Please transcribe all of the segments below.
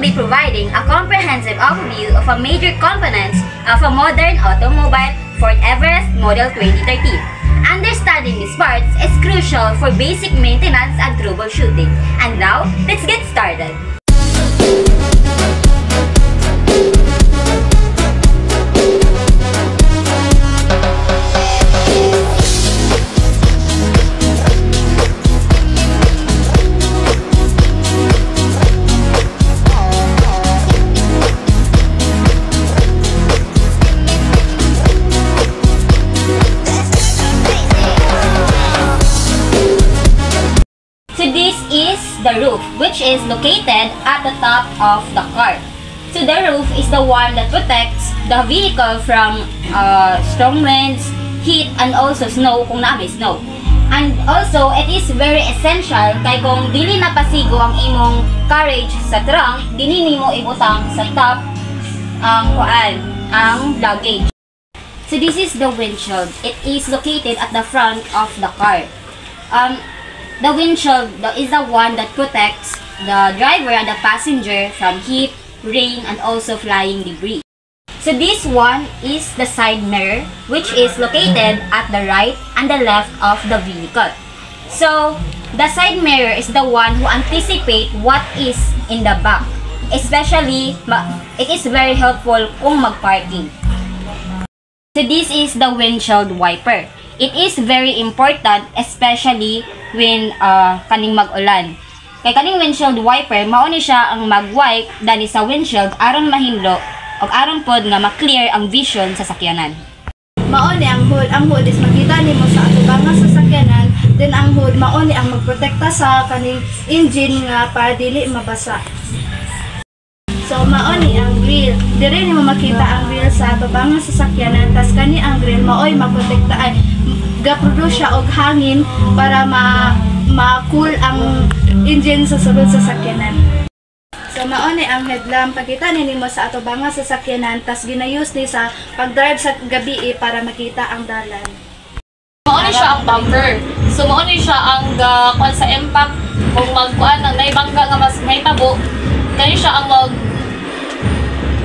be providing a comprehensive overview of a major components of a modern automobile Ford Everest Model 2013. Understanding these parts is crucial for basic maintenance and troubleshooting. And now, let's get started. The roof, which is located at the top of the car. So the roof is the one that protects the vehicle from strong winds, heat, and also snow kung na may snow. And also, it is very essential kay kung dili na pasigo ang imong carriage sa trunk, dinini mo ibutang sa top ang luggage. So this is the windshield. It is located at the front of the car. The windshield is the one that protects the driver and the passenger from heat, rain, and also flying debris. So this one is the side mirror, which is located at the right and the left of the vehicle. So the side mirror is the one who anticipates what is in the back. Especially, it is very helpful kung mag-parking. So this is the windshield wiper. It is very important, especially when kaning mag-ulan. Kay kaning windshield wiper, mao ni siya ang mag-wipe dani sa windshield aron mahimlo o aron pod nga ma-clear ang vision sa sakyanan. Mao ni ang hood. Ang hood is makita nimo sa atubangan sa sakyanan. Then ang hood mao ni ang magprotekta sa kaning engine nga para dili mabasa. So mao ni ang grill. Dire nimo makita ang grill sa atubangan sa sakyanan. Tas kani ang grill maoy magprotekta ay ga-produce siya og hangin para ma-cool ang engine sa sulod sa sakyanan. So mao ni ang headlamp pagkita nimo sa atubangan sa sakyanan tas ginayus ni sa pag-drive sa gabi para makita ang dalan. Mao ni siya ang bumper. So mao ni siya ang kuan sa impact kung magkuan nang naibangga nga mas mahitabo. Kani siya ang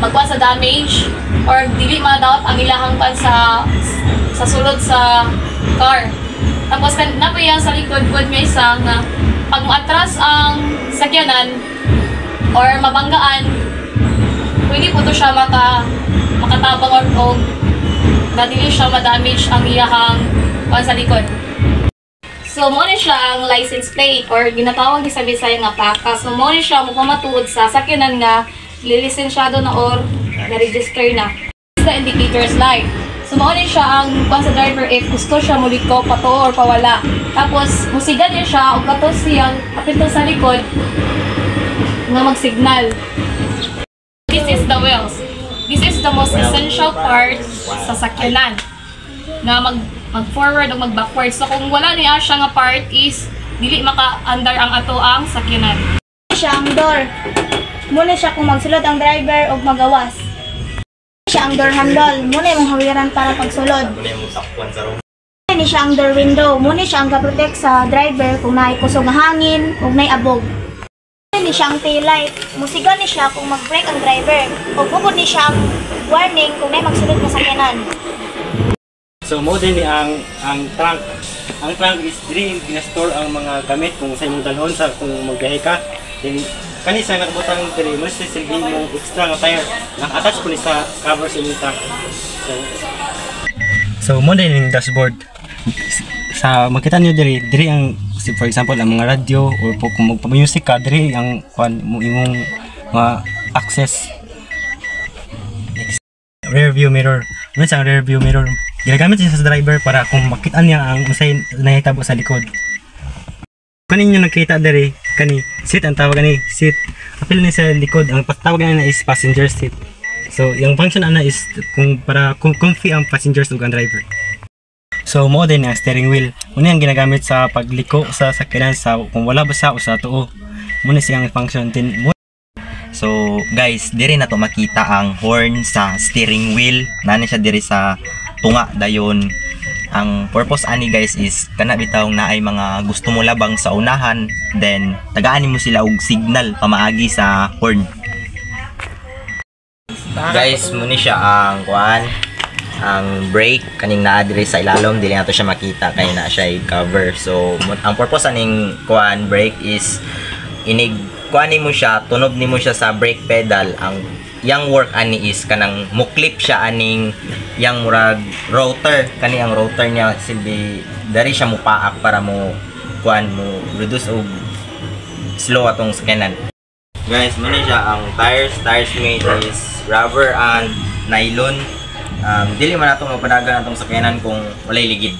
magkuan sa damage or dili madawat ang ilahang pan sa sulod sa car. Tapos napayan sa likod pod may isang pag maatras ang sakyanan or mabanggaan, pwede po to siya makatabang or dili siya ma-damage ang iyahang pan sa likod. So mo ni siya ang license plate or ginatawag ni sa Bisaya nga plaka. So mo ni siya mapamatuod sa sakyanan nga lilisensyado na or na-register na. This is the indicator's light. So mao ni siya ang kung sa driver if gusto siya muliko pato or pawala. Tapos musigan niya siya og katos siyang apito sa likod nga mag-signal. This is the wheels. This is the most essential part sa sakyanan na mag-forward o mag-backward. So kung wala niya siya nga part is dili maka-andar ang ato ang sakyanan. Siya ang door. Muna siya kung magsulod ang driver o magawas. Siya ang door handle. Muna yung hawiran para pagsulod. Muna siya ang door window. Muna siya ang kaprotect sa driver kung naikusog nga hangin o naiabog. Muna siya ang tail light. Musigan ni siya kung mag-brake ang driver. O pupod ni siya ang warning kung may magsulod na sakyanan. So mo din ni ang trunk. Ang trunk is diri gina-store ang mga gamit kung sa imong dalhon sa kung magbiyahe ka. Then kanisa nakabutang diri mo silbi mo extra nga tire. Naka-attach po ni sa cover sa imong trunk. So mo din yung dashboard. Sa makita niyo diri ang for example ang mga radio or kung magpa-music ka diri ang imong mga access. Rear view mirror. Ano sa rear view mirror? Ginagamit siya sa driver para kung makita niya ang usay nahitabo sa likod. Kung ninyo nakita diri kani seat ang tawag ni seat. Apil ni sa likod ang tawag na is passenger seat. So yung function ana is para comfy ang passengers ug ang driver. So mo din ang steering wheel. Muna ang ginagamit sa pagliko sa sakyanan sa kung wala basa o sa tuo. Muna siyang function din. So guys, diri na to makita ang horn sa steering wheel. Nani siya diri sa tunga dayon. Ang purpose ani guys is kana bitaw na ay mga gusto mo labang sa unahan, then tagaan mo sila og signal pamaagi sa horn. Guys, muna siya ang kuan, ang brake kaning naa diri sa ilalom, dili nato siya makita kay na siya cover. So ang purpose aning kuan brake is inig kuan nimo siya, tunog nimo siya sa brake pedal. Ang yang work ani is kanang muklip siya aning yang murag rotor, kani ang rotor niya silbi dari siya mupaak para mo kuan mo reduce og slow atong sakyanan. Guys, muna siya ang tires made is rubber and nylon. Dili man nato mapadagan atong sakyanan kung walay ligid.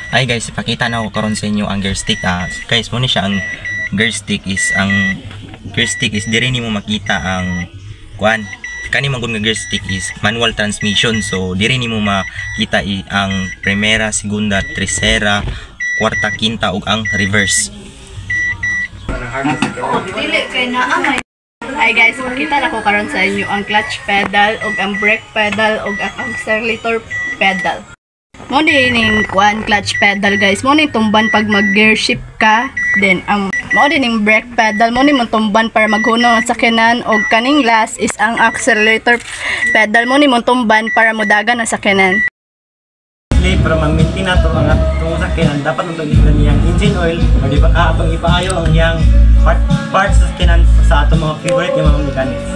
Ay guys, ipakita na ko karon sa inyo ang gear stick. Guys, muna siya ang gear stick is diri nimo makita ang kuan. Kani man gud nga gear stick is manual transmission. So diri nimo makita ang primera, segunda, tercera, kwarta, quinta ug ang reverse. Dili kay naa may. Hi guys, makita na ko karon sa inyo ang clutch pedal ug ang brake pedal ug ang accelerator pedal. Mo ning kuan clutch pedal guys, mo ning tumban pag mag gear shift ka, then ang mo ning brake pedal mo ning tumban para maghunong ang sakyanan ug kaning last is ang accelerator pedal mo ning tumban para modagan ang sakyanan. Para ma-maintain nato ang atong sakyanan, dapat nang tagiliran niyang engine oil o di ba atong ipaayo ang iyang parts sa sakyanan sa atong mga favorite yung mga mechanics.